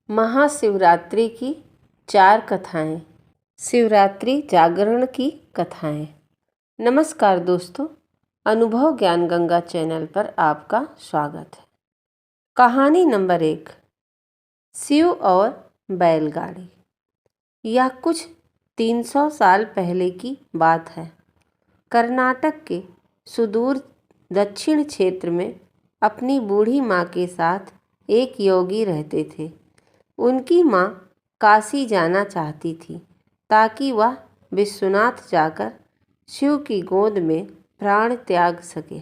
महाशिवरात्रि की 4 कथाएं। शिवरात्रि जागरण की कथाएं। नमस्कार दोस्तों, अनुभव ज्ञान गंगा चैनल पर आपका स्वागत है। कहानी नंबर 1, शिव और बैलगाड़ी। यह कुछ 300 साल पहले की बात है। कर्नाटक के सुदूर दक्षिण क्षेत्र में अपनी बूढ़ी माँ के साथ एक योगी रहते थे। उनकी माँ काशी जाना चाहती थी ताकि वह विश्वनाथ जाकर शिव की गोद में प्राण त्याग सके।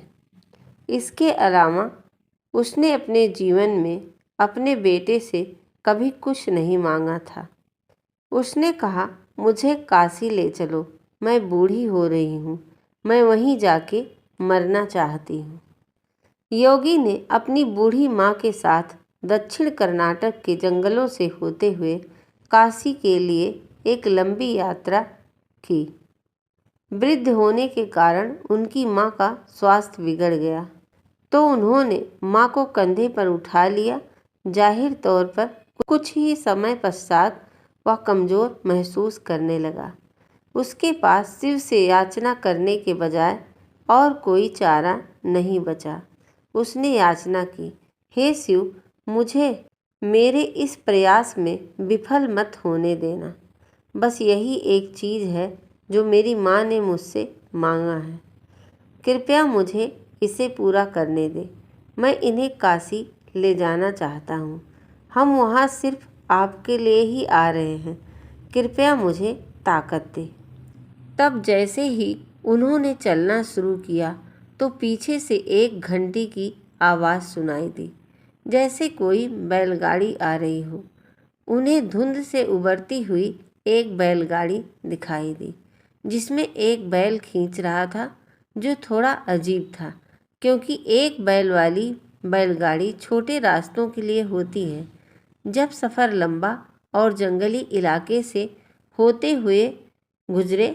इसके अलावा उसने अपने जीवन में अपने बेटे से कभी कुछ नहीं मांगा था। उसने कहा, मुझे काशी ले चलो, मैं बूढ़ी हो रही हूँ, मैं वहीं जाके मरना चाहती हूँ। योगी ने अपनी बूढ़ी माँ के साथ दक्षिण कर्नाटक के जंगलों से होते हुए काशी के लिए एक लंबी यात्रा की। वृद्ध होने के कारण उनकी माँ का स्वास्थ्य बिगड़ गया, तो उन्होंने माँ को कंधे पर उठा लिया। जाहिर तौर पर कुछ ही समय पश्चात वह कमज़ोर महसूस करने लगा। उसके पास शिव से याचना करने के बजाय और कोई चारा नहीं बचा। उसने याचना की, हे शिव, मुझे मेरे इस प्रयास में विफल मत होने देना। बस यही एक चीज़ है जो मेरी माँ ने मुझसे मांगा है। कृपया मुझे इसे पूरा करने दे। मैं इन्हें काशी ले जाना चाहता हूँ। हम वहाँ सिर्फ आपके लिए ही आ रहे हैं। कृपया मुझे ताकत दे। तब जैसे ही उन्होंने चलना शुरू किया तो पीछे से एक घंटी की आवाज़ सुनाई दी, जैसे कोई बैलगाड़ी आ रही हो। उन्हें धुंध से उबरती हुई एक बैलगाड़ी दिखाई दी, जिसमें एक बैल खींच रहा था, जो थोड़ा अजीब था, क्योंकि एक बैल वाली बैलगाड़ी छोटे रास्तों के लिए होती है। जब सफ़र लंबा और जंगली इलाके से होते हुए गुजरे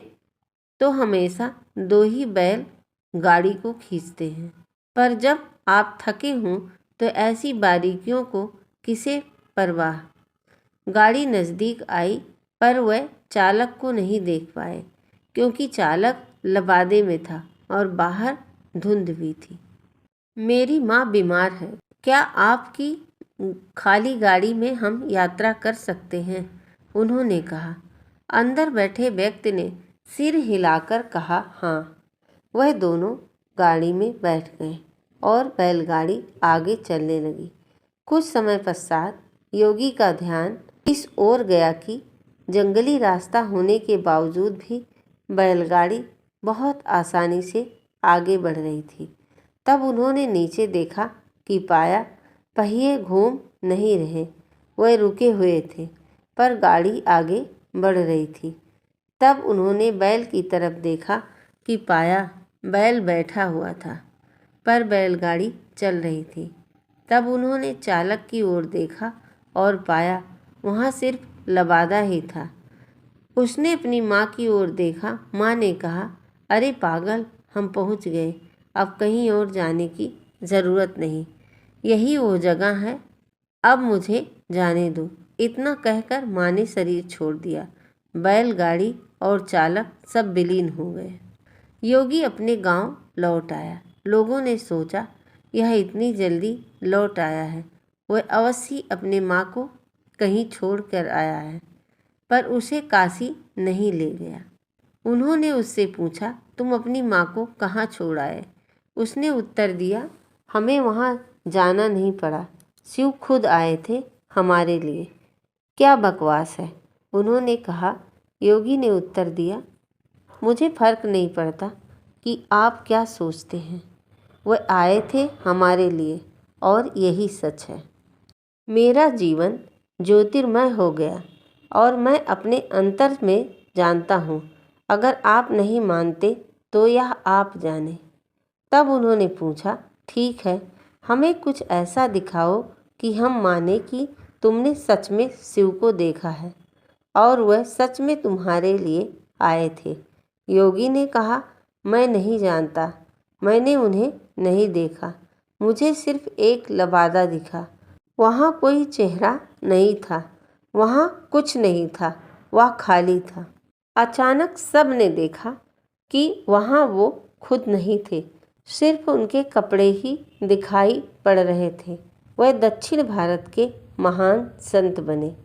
तो हमेशा 2 ही बैल गाड़ी को खींचते हैं, पर जब आप थके हों तो ऐसी बारीकियों को किसे परवाह। गाड़ी नज़दीक आई, पर वह चालक को नहीं देख पाए, क्योंकि चालक लबादे में था और बाहर धुंध भी थी। मेरी माँ बीमार है, क्या आपकी खाली गाड़ी में हम यात्रा कर सकते हैं? उन्होंने कहा। अंदर बैठे व्यक्ति ने सिर हिलाकर कहा, हाँ। वह दोनों गाड़ी में बैठ गए और बैलगाड़ी आगे चलने लगी। कुछ समय पश्चात योगी का ध्यान इस ओर गया कि जंगली रास्ता होने के बावजूद भी बैलगाड़ी बहुत आसानी से आगे बढ़ रही थी। तब उन्होंने नीचे देखा कि पाया पहिए घूम नहीं रहे, वह रुके हुए थे, पर गाड़ी आगे बढ़ रही थी। तब उन्होंने बैल की तरफ देखा कि पाया बैल बैठा हुआ था, पर बैलगाड़ी चल रही थी। तब उन्होंने चालक की ओर देखा और पाया वहाँ सिर्फ लबादा ही था। उसने अपनी माँ की ओर देखा। माँ ने कहा, अरे पागल, हम पहुँच गए, अब कहीं और जाने की ज़रूरत नहीं, यही वो जगह है, अब मुझे जाने दो। इतना कहकर माँ ने शरीर छोड़ दिया। बैलगाड़ी और चालक सब विलीन हो गए। योगी अपने गांव लौट आया। लोगों ने सोचा, यह इतनी जल्दी लौट आया है, वह अवश्य अपने माँ को कहीं छोड़ कर आया है, पर उसे काशी नहीं ले गया। उन्होंने उससे पूछा, तुम अपनी माँ को कहाँ छोड़ आए? उसने उत्तर दिया, हमें वहाँ जाना नहीं पड़ा, शिव खुद आए थे हमारे लिए। क्या बकवास है, उन्होंने कहा। योगी ने उत्तर दिया, मुझे फर्क नहीं पड़ता कि आप क्या सोचते हैं, वह आए थे हमारे लिए और यही सच है। मेरा जीवन ज्योतिर्मय हो गया और मैं अपने अंतर में जानता हूँ। अगर आप नहीं मानते तो यह आप जाने। तब उन्होंने पूछा, ठीक है, हमें कुछ ऐसा दिखाओ कि हम माने कि तुमने सच में शिव को देखा है और वह सच में तुम्हारे लिए आए थे। योगी ने कहा, मैं नहीं जानता, मैंने उन्हें नहीं देखा, मुझे सिर्फ एक लबादा दिखा। वहाँ कोई चेहरा नहीं था, वहाँ कुछ नहीं था, वह खाली था। अचानक सब ने देखा कि वहाँ वो खुद नहीं थे, सिर्फ उनके कपड़े ही दिखाई पड़ रहे थे। वह दक्षिण भारत के महान संत बने।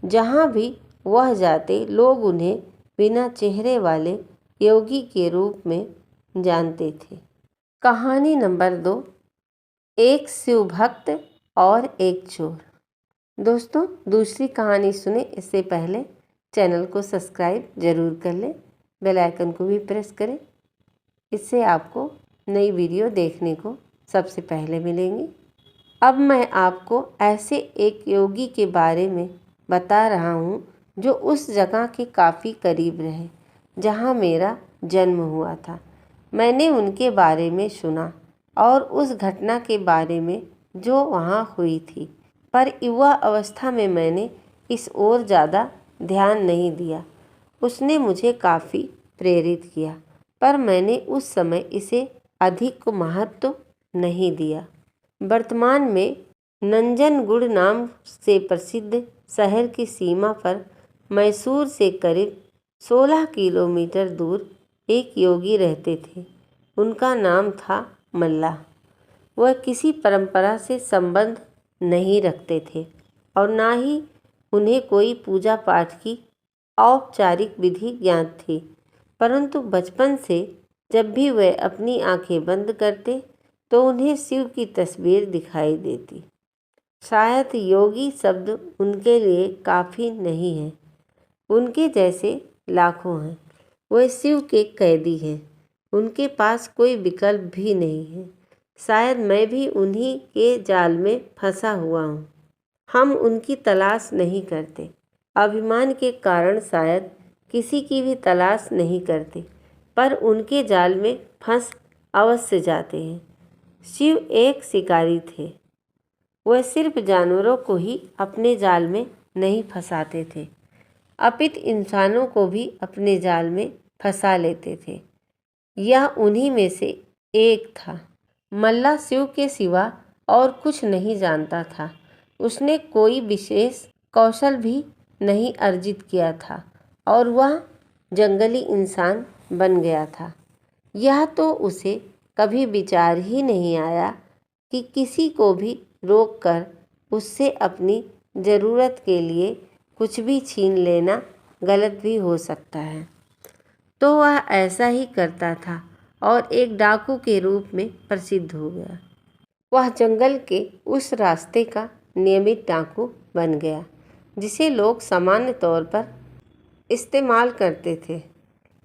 जहाँ भी वह जाते लोग उन्हें बिना चेहरे वाले योगी के रूप में जानते थे। कहानी नंबर 2, एक शिव भक्त और एक चोर। दोस्तों, दूसरी कहानी सुने इससे पहले चैनल को सब्सक्राइब जरूर कर लें, बेल आइकन को भी प्रेस करें। इससे आपको नई वीडियो देखने को सबसे पहले मिलेंगी। अब मैं आपको ऐसे एक योगी के बारे में बता रहा हूँ जो उस जगह के काफ़ी करीब रहे जहाँ मेरा जन्म हुआ था। मैंने उनके बारे में सुना और उस घटना के बारे में जो वहाँ हुई थी, पर युवा अवस्था में मैंने इस ओर ज़्यादा ध्यान नहीं दिया। उसने मुझे काफ़ी प्रेरित किया, पर मैंने उस समय इसे अधिक महत्व नहीं दिया। वर्तमान में नंजनगुड़ नाम से प्रसिद्ध शहर की सीमा पर मैसूर से करीब 16 किलोमीटर दूर एक योगी रहते थे। उनका नाम था मल्ला। वह किसी परंपरा से संबंध नहीं रखते थे और ना ही उन्हें कोई पूजा पाठ की औपचारिक विधि ज्ञात थी, परंतु बचपन से जब भी वह अपनी आंखें बंद करते तो उन्हें शिव की तस्वीर दिखाई देती। शायद योगी शब्द उनके लिए काफ़ी नहीं है। उनके जैसे लाखों हैं। वह शिव के कैदी हैं। उनके पास कोई विकल्प भी नहीं है। शायद मैं भी उन्हीं के जाल में फंसा हुआ हूँ। हम उनकी तलाश नहीं करते, अभिमान के कारण शायद किसी की भी तलाश नहीं करते, पर उनके जाल में फंस अवश्य जाते हैं। शिव एक शिकारी थे। वह सिर्फ जानवरों को ही अपने जाल में नहीं फंसाते थे, अपितु इंसानों को भी अपने जाल में फंसा लेते थे। यह उन्हीं में से एक था। मल्ला शिव के सिवा और कुछ नहीं जानता था। उसने कोई विशेष कौशल भी नहीं अर्जित किया था और वह जंगली इंसान बन गया था। यह तो उसे कभी विचार ही नहीं आया कि किसी को भी रोककर उससे अपनी ज़रूरत के लिए कुछ भी छीन लेना गलत भी हो सकता है। तो वह ऐसा ही करता था और एक डाकू के रूप में प्रसिद्ध हो गया। वह जंगल के उस रास्ते का नियमित डाकू बन गया जिसे लोग सामान्य तौर पर इस्तेमाल करते थे।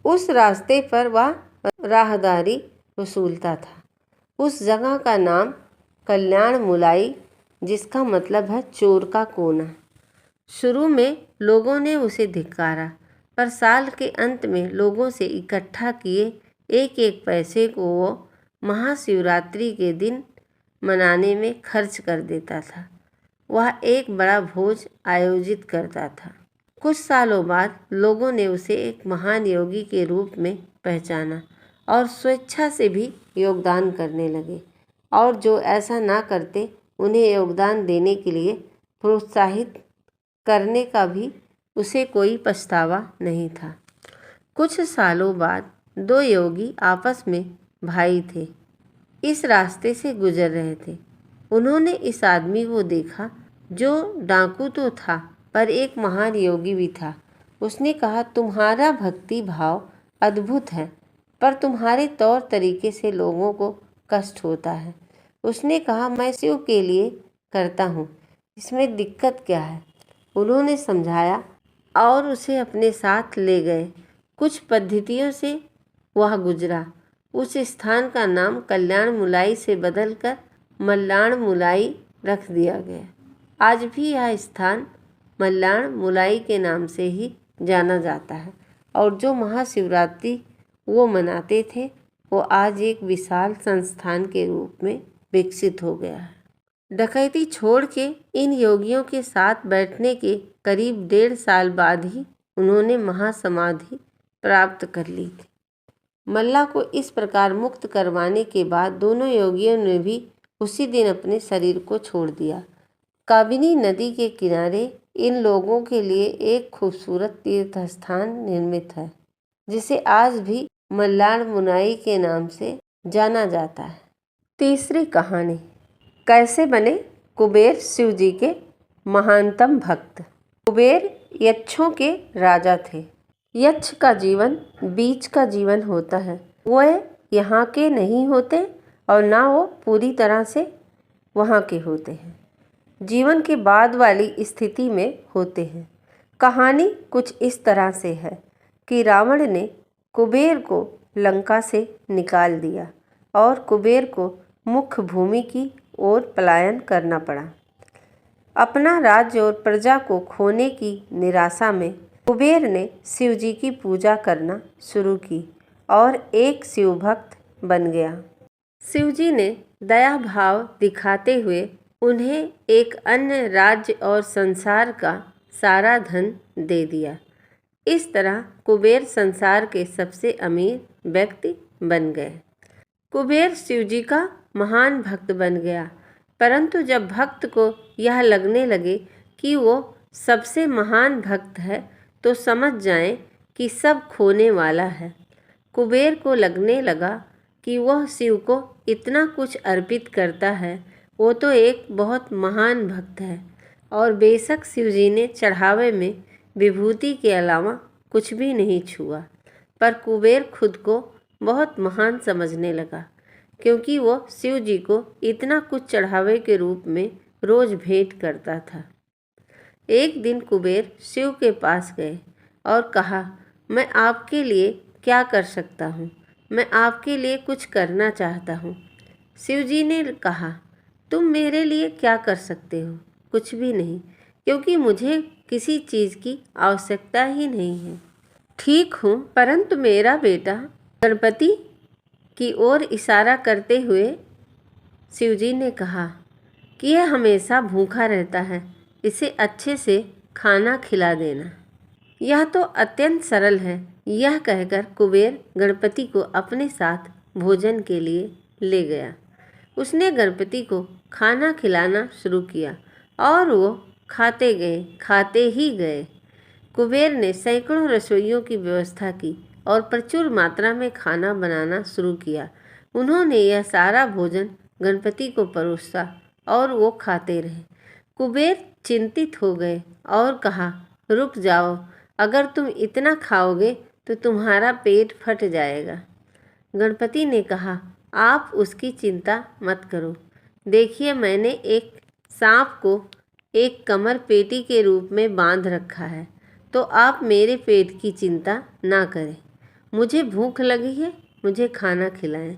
उस रास्ते पर वह राहदारी वसूलता था। उस जगह का नाम कल्याण मुलाई, जिसका मतलब है चोर का कोना। शुरू में लोगों ने उसे धिक्कारा, पर साल के अंत में लोगों से इकट्ठा किए एक एक पैसे को वो महाशिवरात्रि के दिन मनाने में खर्च कर देता था। वह एक बड़ा भोज आयोजित करता था। कुछ सालों बाद लोगों ने उसे एक महान योगी के रूप में पहचाना और स्वेच्छा से भी योगदान करने लगे, और जो ऐसा ना करते उन्हें योगदान देने के लिए प्रोत्साहित करने का भी उसे कोई पछतावा नहीं था। कुछ सालों बाद दो योगी आपस में भाई थे, इस रास्ते से गुजर रहे थे। उन्होंने इस आदमी को देखा जो डाकू तो था पर एक महान योगी भी था। उसने कहा, तुम्हारा भक्ति भाव अद्भुत है, पर तुम्हारे तौर तरीके से लोगों को कष्ट होता है। उसने कहा, मैं शिव के लिए करता हूँ, इसमें दिक्कत क्या है? उन्होंने समझाया और उसे अपने साथ ले गए। कुछ पद्धतियों से वह गुजरा। उस स्थान का नाम कल्याण मुलाई से बदलकर मल्लाण मुलाई रख दिया गया। आज भी यह स्थान मल्लाण मुलाई के नाम से ही जाना जाता है, और जो महाशिवरात्रि वो मनाते थे वो आज एक विशाल संस्थान के रूप में विकसित हो गया है। डकैती छोड़ के इन योगियों के साथ बैठने के करीब 1.5 साल बाद ही उन्होंने महासमाधि प्राप्त कर ली थी। मल्ला को इस प्रकार मुक्त करवाने के बाद दोनों योगियों ने भी उसी दिन अपने शरीर को छोड़ दिया। काबिनी नदी के किनारे इन लोगों के लिए एक खूबसूरत तीर्थ स्थान निर्मित है, जिसे आज भी मल्लार मुनाई के नाम से जाना जाता है। तीसरी कहानी, कैसे बने कुबेर शिव जी के महानतम भक्त। कुबेर यक्षों के राजा थे। यक्ष का जीवन बीच का जीवन होता है। वह यहाँ के नहीं होते और ना वो पूरी तरह से वहाँ के होते हैं, जीवन के बाद वाली स्थिति में होते हैं। कहानी कुछ इस तरह से है कि रावण ने कुबेर को लंका से निकाल दिया और कुबेर को मुख्य भूमि की ओर पलायन करना पड़ा। अपना राज्य और प्रजा को खोने की निराशा में कुबेर ने शिव जी की पूजा करना शुरू की और एक शिव भक्त बन गया। शिव जी ने दया भाव दिखाते हुए उन्हें एक अन्य राज्य और संसार का सारा धन दे दिया। इस तरह कुबेर संसार के सबसे अमीर व्यक्ति बन गए। कुबेर शिव जी का महान भक्त बन गया, परंतु जब भक्त को यह लगने लगे कि वो सबसे महान भक्त है तो समझ जाएं कि सब खोने वाला है। कुबेर को लगने लगा कि वह शिव को इतना कुछ अर्पित करता है, वो तो एक बहुत महान भक्त है और बेशक शिव जी ने चढ़ावे में विभूति के अलावा कुछ भी नहीं छुआ। पर कुबेर खुद को बहुत महान समझने लगा, क्योंकि वो शिव जी को इतना कुछ चढ़ावे के रूप में रोज भेंट करता था। एक दिन कुबेर शिव के पास गए और कहा, मैं आपके लिए क्या कर सकता हूँ? मैं आपके लिए कुछ करना चाहता हूँ। शिव जी ने कहा, तुम मेरे लिए क्या कर सकते हो? कुछ भी नहीं, क्योंकि मुझे किसी चीज़ की आवश्यकता ही नहीं है। ठीक हूँ, परंतु मेरा बेटा गणपति की ओर इशारा करते हुए शिव जी ने कहा कि यह हमेशा भूखा रहता है, इसे अच्छे से खाना खिला देना। यह तो अत्यंत सरल है। यह कहकर कुबेर गणपति को अपने साथ भोजन के लिए ले गया। उसने गणपति को खाना खिलाना शुरू किया और वो खाते ही गए। कुबेर ने सैकड़ों रसोइयों की व्यवस्था की और प्रचुर मात्रा में खाना बनाना शुरू किया। उन्होंने यह सारा भोजन गणपति को परोसा और वो खाते रहे। कुबेर चिंतित हो गए और कहा, रुक जाओ, अगर तुम इतना खाओगे तो तुम्हारा पेट फट जाएगा। गणपति ने कहा, आप उसकी चिंता मत करो। देखिए, मैंने एक सांप को एक कमर पेटी के रूप में बांध रखा है, तो आप मेरे पेट की चिंता ना करें। मुझे भूख लगी है, मुझे खाना खिलाएं।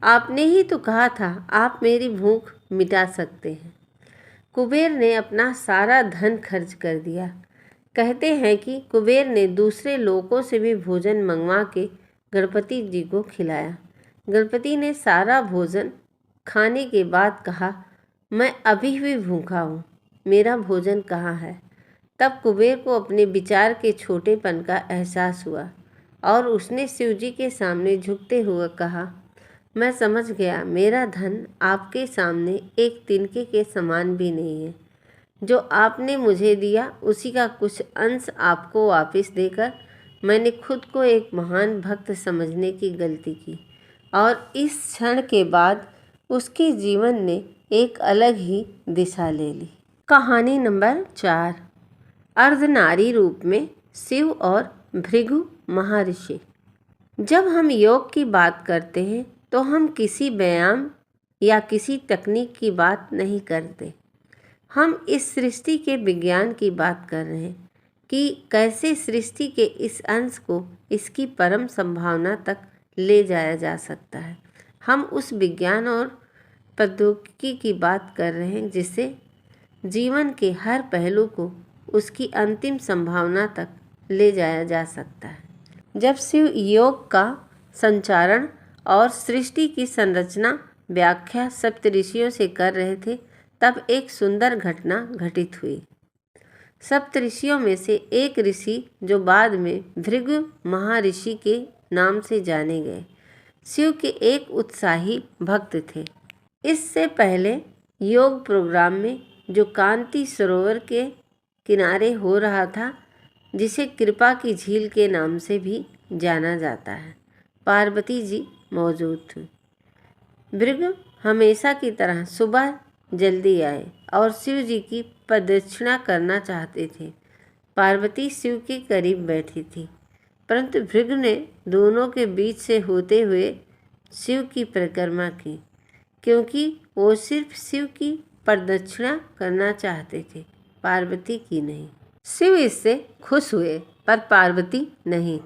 आपने ही तो कहा था आप मेरी भूख मिटा सकते हैं। कुबेर ने अपना सारा धन खर्च कर दिया। कहते हैं कि कुबेर ने दूसरे लोगों से भी भोजन मंगवा के गणपति जी को खिलाया। गणपति ने सारा भोजन खाने के बाद कहा, मैं अभी भी भूखा हूँ, मेरा भोजन कहाँ है? तब कुबेर को अपने विचार के छोटेपन का एहसास हुआ और उसने शिव जी के सामने झुकते हुए कहा, मैं समझ गया, मेरा धन आपके सामने एक तिनके के समान भी नहीं है। जो आपने मुझे दिया उसी का कुछ अंश आपको वापस देकर मैंने खुद को एक महान भक्त समझने की गलती की। और इस क्षण के बाद उसके जीवन ने एक अलग ही दिशा ले ली। कहानी नंबर 4, अर्धनारी रूप में शिव और भृगु महर्षि। जब हम योग की बात करते हैं तो हम किसी व्यायाम या किसी तकनीक की बात नहीं करते। हम इस सृष्टि के विज्ञान की बात कर रहे हैं कि कैसे सृष्टि के इस अंश को इसकी परम संभावना तक ले जाया जा सकता है। हम उस विज्ञान और प्रौद्योगिकी की बात कर रहे हैं जिससे जीवन के हर पहलू को उसकी अंतिम संभावना तक ले जाया जा सकता है। जब शिव योग का संचारण और सृष्टि की संरचना व्याख्या सप्तऋषियों से कर रहे थे, तब एक सुंदर घटना घटित हुई। सप्तऋषियों में से एक ऋषि, जो बाद में भृगु महर्षि के नाम से जाने गए, शिव के एक उत्साही भक्त थे। इससे पहले योग प्रोग्राम में जो कांति सरोवर के किनारे हो रहा था, जिसे कृपा की झील के नाम से भी जाना जाता है, पार्वती जी मौजूद थी। भृगु हमेशा की तरह सुबह जल्दी आए और शिव जी की प्रदक्षिणा करना चाहते थे। पार्वती शिव के करीब बैठी थी, परंतु भृगु ने दोनों के बीच से होते हुए शिव की परिक्रमा की, क्योंकि वो सिर्फ शिव की प्रदक्षिणा करना चाहते थे, पार्वती की नहीं। शिव इससे खुश हुए, पर पार्वती नहीं।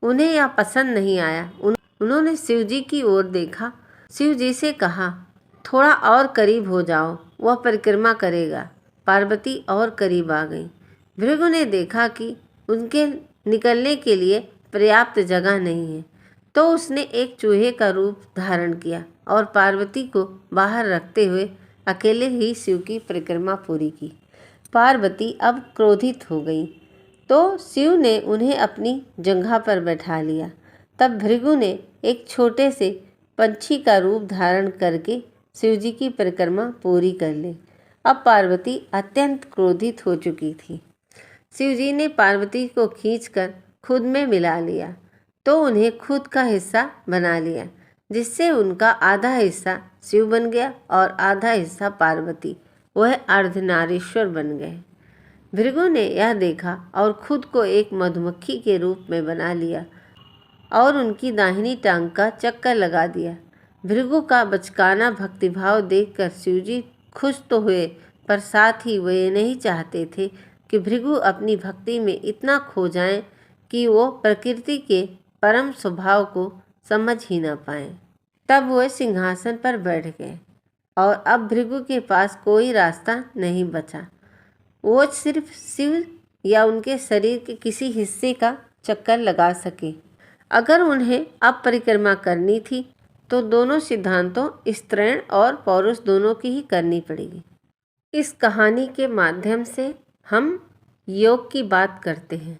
उन्हें यह पसंद नहीं आया। उन्होंने शिव जी की ओर देखा, शिव जी से कहा, थोड़ा और करीब हो जाओ, वह परिक्रमा करेगा। पार्वती और करीब आ गई। भृगु ने देखा कि उनके निकलने के लिए पर्याप्त जगह नहीं है, तो उसने एक चूहे का रूप धारण किया और पार्वती को बाहर रखते हुए अकेले ही शिव की परिक्रमा पूरी की। पार्वती अब क्रोधित हो गई, तो शिव ने उन्हें अपनी जंघा पर बैठा लिया। तब भृगु ने एक छोटे से पंछी का रूप धारण करके शिव जी की परिक्रमा पूरी कर ली। अब पार्वती अत्यंत क्रोधित हो चुकी थी। शिव जी ने पार्वती को खींचकर खुद में मिला लिया, तो उन्हें खुद का हिस्सा बना लिया, जिससे उनका आधा हिस्सा शिव बन गया और आधा हिस्सा पार्वती, वह अर्धनारीश्वर बन गए। भृगु ने यह देखा और खुद को एक मधुमक्खी के रूप में बना लिया और उनकी दाहिनी टांग का चक्कर लगा दिया। भृगु का बचकाना भक्तिभाव देखकर शिवजी खुश तो हुए, पर साथ ही वे नहीं चाहते थे कि भृगु अपनी भक्ति में इतना खो जाएं कि वो प्रकृति के परम स्वभाव को समझ ही ना पाएं। तब वह सिंहासन पर बैठ गए और अब भृगु के पास कोई रास्ता नहीं बचा। वो सिर्फ शिव या उनके शरीर के किसी हिस्से का चक्कर लगा सके। अगर उन्हें अब परिक्रमा करनी थी तो दोनों सिद्धांतों, स्त्रीण और पौरुष दोनों की ही करनी पड़ेगी। इस कहानी के माध्यम से हम योग की बात करते हैं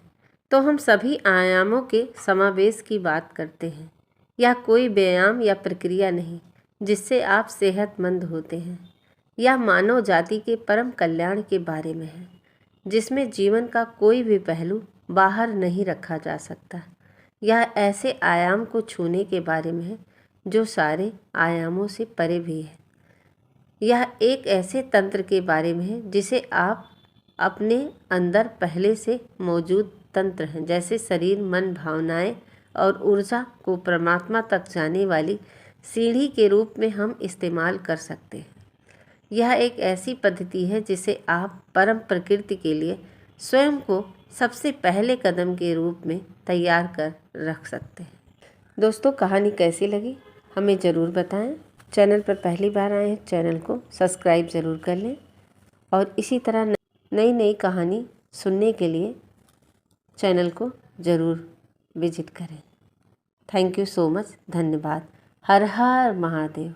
तो हम सभी आयामों के समावेश की बात करते हैं। यह कोई व्यायाम या प्रक्रिया नहीं जिससे आप सेहतमंद होते हैं। यह मानव जाति के परम कल्याण के बारे में है, जिसमें जीवन का कोई भी पहलू बाहर नहीं रखा जा सकता। यह ऐसे आयाम को छूने के बारे में है जो सारे आयामों से परे भी है। यह एक ऐसे तंत्र के बारे में है जिसे आप अपने अंदर पहले से मौजूद तंत्र हैं, जैसे शरीर, मन, भावनाएं और ऊर्जा को परमात्मा तक जाने वाली सीढ़ी के रूप में हम इस्तेमाल कर सकते हैं। यह एक ऐसी पद्धति है जिसे आप परम प्रकृति के लिए स्वयं को सबसे पहले कदम के रूप में तैयार कर रख सकते हैं। दोस्तों, कहानी कैसी लगी हमें ज़रूर बताएं। चैनल पर पहली बार आए हैं, चैनल को सब्सक्राइब ज़रूर कर लें और इसी तरह नई नई कहानी सुनने के लिए चैनल को ज़रूर विजिट करें। Thank you so much. धन्यवाद। हर हर महादेव।